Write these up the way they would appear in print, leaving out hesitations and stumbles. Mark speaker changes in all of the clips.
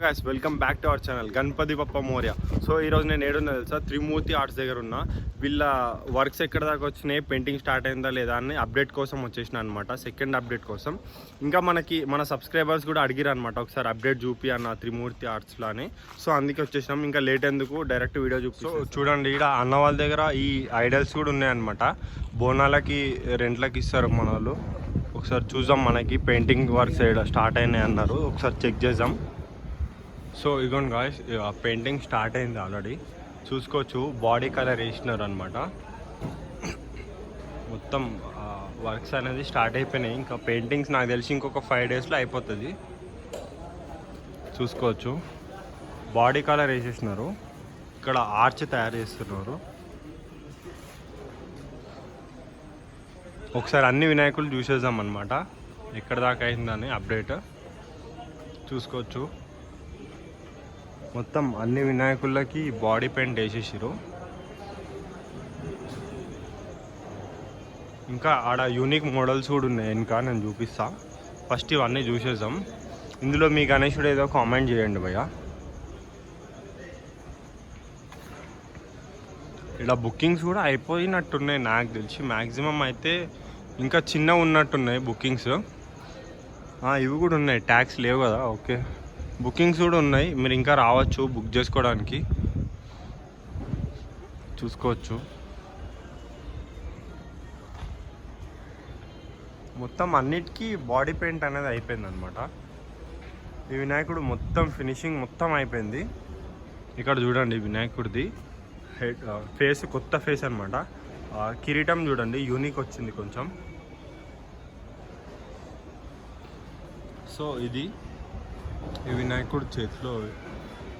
Speaker 1: Guys welcome back to our channel Ganpati Bappa Morya. So ఈరోజు నేను ఏడున్నా తెలుసా, త్రిమూర్తి ఆర్ట్స్ దగ్గర ఉన్నా. వీళ్ళ వర్క్స్ ఎక్కడ దాకా వచ్చినాయి, పెయింటింగ్ స్టార్ట్ అయిందా లేదా అని అప్డేట్ కోసం వచ్చేసిన అనమాట, సెకండ్ అప్డేట్ కోసం. ఇంకా మన సబ్స్క్రైబర్స్ కూడా అడిగిరు అనమాట, ఒకసారి అప్డేట్ చూపి అన్న త్రిమూర్తి ఆర్ట్స్లో అని. సో అందుకే వచ్చేసినాం, ఇంకా లేట్ ఎందుకు డైరెక్ట్ వీడియో చూపి. సో చూడండి, ఇక్కడ అన్న వాళ్ళ దగ్గర ఈ ఐడల్స్ కూడా ఉన్నాయన్నమాట. బోనాలకి రెంట్లకి ఇస్తారు మన వాళ్ళు. ఒకసారి చూద్దాం, మనకి పెయింటింగ్ వర్క్స్ స్టార్ట్ అయినాయి అన్నారు, ఒకసారి చెక్ చేద్దాం. సో ఇగోండి గాయ్స్, పెయింటింగ్ స్టార్ట్ అయింది ఆల్రెడీ, చూసుకోవచ్చు. బాడీ కలర్ వేసినారు అనమాట. మొత్తం వర్క్స్ అనేది స్టార్ట్ అయిపోయినాయి. ఇంకా పెయింటింగ్స్ నాకు తెలిసి ఇంకొక 5 డేస్లో అయిపోతుంది. చూసుకోవచ్చు, బాడీ కలర్ వేసేసినారు. ఇక్కడ ఆర్చ్ తయారు చేస్తున్నారు. ఒకసారి అన్ని వినాయకులు చూసేద్దాం అనమాట, ఎక్కడ దాకా అయిందని అప్డేట్. చూసుకోవచ్చు, మొత్తం అన్ని వినాయకులకి బాడీ పెయింట్ వేసేసారు. ఇంకా ఆడ యూనిక్ మోడల్స్ కూడా ఉన్నాయి, ఇంకా నేను చూపిస్తా. ఫస్ట్ ఇవన్నీ చూసేద్దాం. ఇందులో మీ గణేశుడు ఏదో కామెంట్ చేయండి భయ్య. ఇలా బుకింగ్స్ కూడా అయిపోయినట్టున్నాయి నాకు తెలిసి, మ్యాక్సిమం అయితే ఇంకా చిన్న ఉన్నట్టున్నాయి బుకింగ్స్. ఇవి కూడా ఉన్నాయి, ట్యాక్స్ లేవు కదా, ఓకే. బుకింగ్స్ కూడా ఉన్నాయి, మీరు ఇంకా రావచ్చు బుక్ చేసుకోవడానికి. చూసుకోవచ్చు, మొత్తం అన్నిటికీ బాడీ పెయింట్ అనేది అయిపోయింది అనమాట. ఈ వినాయకుడు మొత్తం ఫినిషింగ్ మొత్తం అయిపోయింది. ఇక్కడ చూడండి, వినాయకుడిది హెడ్ ఫేస్ కొత్త ఫేస్ అనమాట. కిరీటం చూడండి, యూనిక్ వచ్చింది కొంచెం. సో ఇది ఈ వినాయకుడు చేతిలో,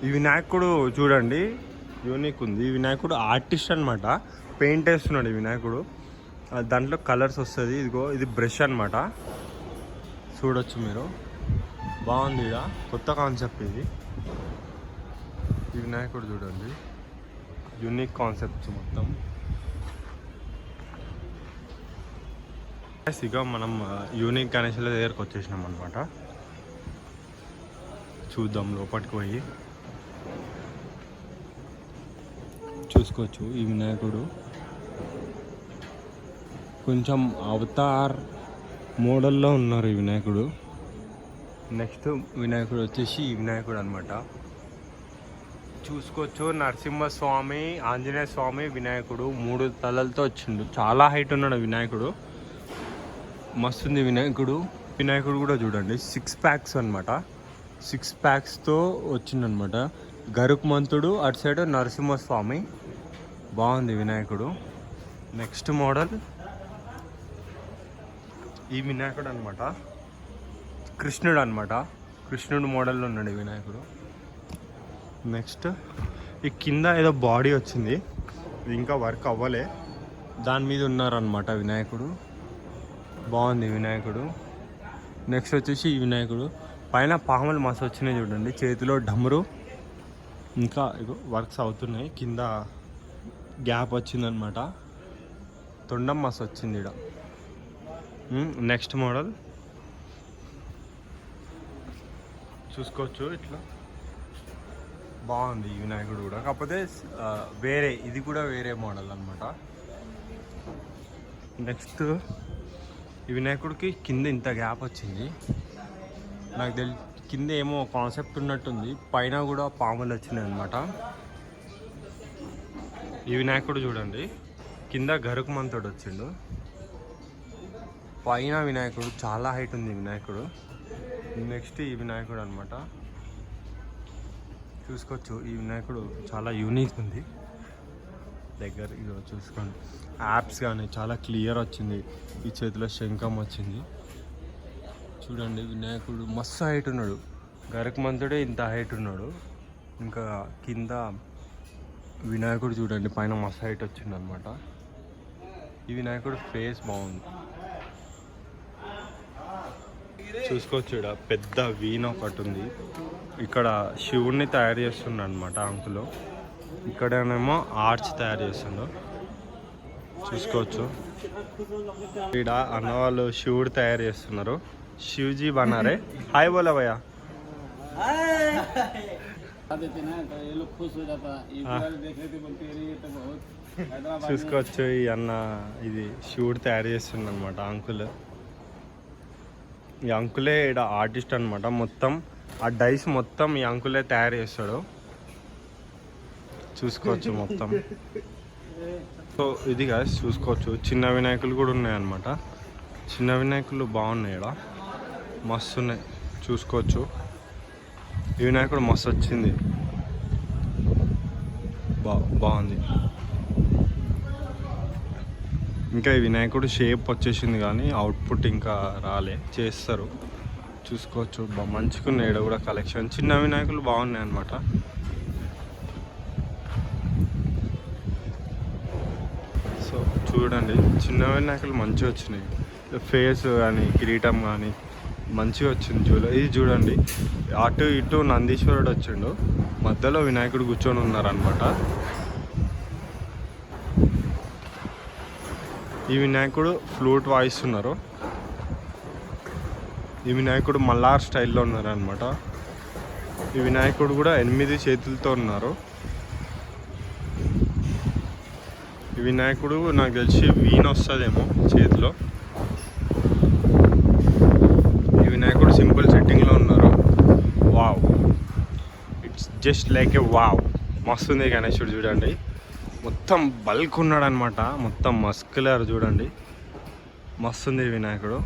Speaker 1: ఈ వినాయకుడు చూడండి యూనిక్ ఉంది. ఈ వినాయకుడు ఆర్టిస్ట్ అనమాట, పెయింట్ వేస్తున్నాడు ఈ వినాయకుడు. దాంట్లో కలర్స్ వస్తుంది. ఇదిగో ఇది బ్రష్ అనమాట, చూడొచ్చు మీరు. బాగుంది, ఇక కొత్త కాన్సెప్ట్ ఇది. ఈ వినాయకుడు చూడండి, యూనిక్ కాన్సెప్ట్స్ మొత్తం. ఇక మనం యూనిక్ గణేశుల దగ్గరకు వచ్చేసినాం అనమాట. చూద్దాం లోపలికి పోయి. చూసుకోవచ్చు, ఈ వినాయకుడు కొంచెం అవతార్ మోడల్లో ఉన్నారు ఈ వినాయకుడు. నెక్స్ట్ వినాయకుడు వచ్చేసి ఈ వినాయకుడు అనమాట. చూసుకోవచ్చు, నరసింహస్వామి, ఆంజనేయ స్వామి, వినాయకుడు 3 తలలతో వచ్చిండు. చాలా హైట్ ఉన్నాడు వినాయకుడు, మస్తుంది వినాయకుడు. వినాయకుడు కూడా చూడండి 6 ప్యాక్స్ అనమాట, 6 ప్యాక్స్తో వచ్చిందనమాట. గరుక్మంతుడు, అటు సైడ్ నరసింహస్వామి. బాగుంది వినాయకుడు. నెక్స్ట్ మోడల్ ఈ వినాయకుడు అనమాట, కృష్ణుడు అనమాట. కృష్ణుడు మోడల్లో ఉన్నాడు ఈ వినాయకుడు. నెక్స్ట్ ఈ కింద ఏదో బాడీ వచ్చింది, ఇది ఇంకా వర్క్ అవ్వలే, దాని మీద ఉన్నారనమాట వినాయకుడు. బాగుంది వినాయకుడు. నెక్స్ట్ వచ్చేసి ఈ వినాయకుడు పైన పాములు మస్తు వచ్చినాయి చూడండి, చేతిలో డమరు. ఇంకా వర్క్స్ అవుతున్నాయి, కింద గ్యాప్ వచ్చిందనమాట, తొండం మస్తు వచ్చింది ఇక్కడ. నెక్స్ట్ మోడల్ చూసుకోవచ్చు, ఇట్లా బాగుంది ఈ వినాయకుడు కూడా, కాకపోతే వేరే, ఇది కూడా వేరే మోడల్ అనమాట. నెక్స్ట్ ఈ వినాయకుడికి కింద ఇంత గ్యాప్ వచ్చింది, నాకు కింద ఏమో కాన్సెప్ట్ ఉన్నట్టుంది, పైన కూడా పాములు వచ్చినాయి అనమాట. ఈ వినాయకుడు చూడండి, కింద గరుకుమంతుడు వచ్చిండు, పైన వినాయకుడు చాలా హైట్ ఉంది వినాయకుడు. నెక్స్ట్ ఈ వినాయకుడు అనమాట. చూసుకోవచ్చు, ఈ వినాయకుడు చాలా యూనిక్ ఉంది. దగ్గర ఇదో చూసుకోండి, యాప్స్ కానీ చాలా క్లియర్ వచ్చింది. ఈ చేతిలో శంఖం వచ్చింది చూడండి. వినాయకుడు మస్తు హైట్ ఉన్నాడు, గరుకుమంతుడే ఇంత హైట్ ఉన్నాడు. ఇంకా కింద వినాయకుడు చూడండి, పైన మస్తు హైట్ వచ్చింది అనమాట. ఈ వినాయకుడు ఫేస్ బాగుంది. చూసుకోవచ్చు, ఇక్కడ పెద్ద వీణ ఒకటి ఉంది. ఇక్కడ శివుణ్ణి తయారు చేస్తున్నాడు అనమాట అంకులు. ఇక్కడనేమో ఆర్చ్ తయారు చేస్తుండు. చూసుకోవచ్చు, ఇక్కడ అన్న వాళ్ళు శివుడు తయారు చేస్తున్నారు. शिवजी बना रहे। हाय बोला भैया,
Speaker 2: देते ना तो ये लोग खुश हो जाता ये पूरा देख रहे थे बोलते अरे ये तो बहुत हैदराबाद
Speaker 1: చూసుకోవచ్చు ఈ అన్న ఇది షూట్ తయారు చేస్తుండ అనమాట అంకుల్. ఈ అంకులే ఇక్కడ ఆర్టిస్ట్ అనమాట. మొత్తం ఆ డైస్ మొత్తం ఈ అంకులే తయారు చేస్తాడు. చూసుకోవచ్చు మొత్తం. సో ఇది గాయస్ చూసుకోవచ్చు చిన్న వినాయకులు కూడా ఉన్నాయన్నమాట. చిన్న వినాయకులు బాగున్నాయి ఇక్కడ, మస్తు ఉన్నాయి చూసుకోవచ్చు. ఈ వినాయకుడు మస్తు వచ్చింది, బాగుంది. ఇంకా ఈ వినాయకుడు షేప్ వచ్చేసింది కానీ అవుట్పుట్ ఇంకా రాలే, చేస్తారు. చూసుకోవచ్చు మంచిగున్నాయి ఇక్కడ కూడా కలెక్షన్. చిన్న వినాయకులు బాగున్నాయి అన్నమాట. సో చూడండి చిన్న వినాయకులు మంచిగా వచ్చినాయి. ఫేస్ కానీ కిరీటం కానీ మంచిగా వచ్చింది. ఇది చూడండి అటు ఇటు నందీశ్వరుడు వచ్చిండు, మధ్యలో వినాయకుడు కూర్చొని ఉన్నారనమాట. ఈ వినాయకుడు ఫ్లూట్ వాయిస్తున్నారు. ఈ వినాయకుడు మల్లార్ స్టైల్లో ఉన్నారనమాట. ఈ వినాయకుడు కూడా 8 చేతులతో ఉన్నారు. ఈ వినాయకుడు నాకు తెలిసి వీణ వస్తుందేమో చేతిలో. ఈ వినాయకుడు సింపుల్ సెట్టింగ్లో ఉన్నారు. Wow, it's just like a wow. మస్తుంది గణేశుడు చూడండి, మొత్తం బల్క్ ఉన్నాడు అనమాట, మొత్తం మస్కులర్ చూడండి, మస్తుంది వినాయకుడు.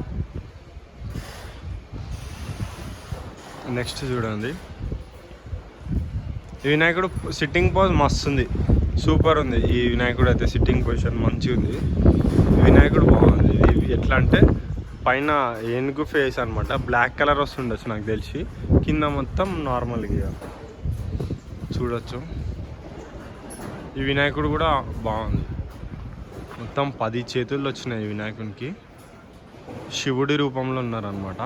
Speaker 1: నెక్స్ట్ చూడండి ఈ వినాయకుడు సిట్టింగ్ పోజ్ మస్తుంది, సూపర్ ఉంది. ఈ వినాయకుడు అయితే సిట్టింగ్ పొజిషన్ మంచిగా ఉంది. ఈ వినాయకుడు బాగుంది. ఇది ఎట్లా అంటే పైన ఏనుగు ఫేస్ అనమాట, బ్లాక్ కలర్ వస్తుండొచ్చు నాకు తెలిసి, కింద మొత్తం నార్మల్గా చూడొచ్చు. ఈ వినాయకుడు కూడా బాగుంది, మొత్తం 10 చేతులు వచ్చినాయి ఈ వినాయకునికి. శివుడి రూపంలో ఉన్నారనమాట.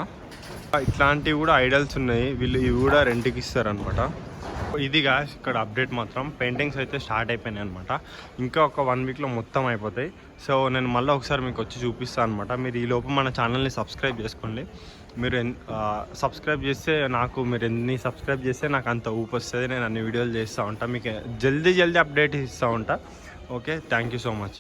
Speaker 1: ఇట్లాంటివి కూడా ఐడల్స్ ఉన్నాయి, వీళ్ళు ఇవి కూడా రెంట్కి ఇస్తారనమాట. ఇదిగా ఇక్కడ అప్డేట్ మాత్రం పెయింటింగ్స్ అయితే స్టార్ట్ అయిపోయినాయి అనమాట. ఇంకా ఒక 1 వీక్లో మొత్తం అయిపోతాయి. సో నేను మళ్ళీ ఒకసారి మీకు వచ్చి చూపిస్తాను అనమాట. మీరు ఈ లోపు మన ఛానల్ని సబ్స్క్రైబ్ చేసుకోండి. మీరు సబ్స్క్రైబ్ చేస్తే మీరు ఎన్ని సబ్స్క్రైబ్ చేస్తే నాకు అంత ఊపు వస్తుంది. నేను అన్ని వీడియోలు చేస్తూ ఉంటాను, మీకు జల్దీ అప్డేట్ ఇస్తూ ఉంటా. Okay, thank you so much.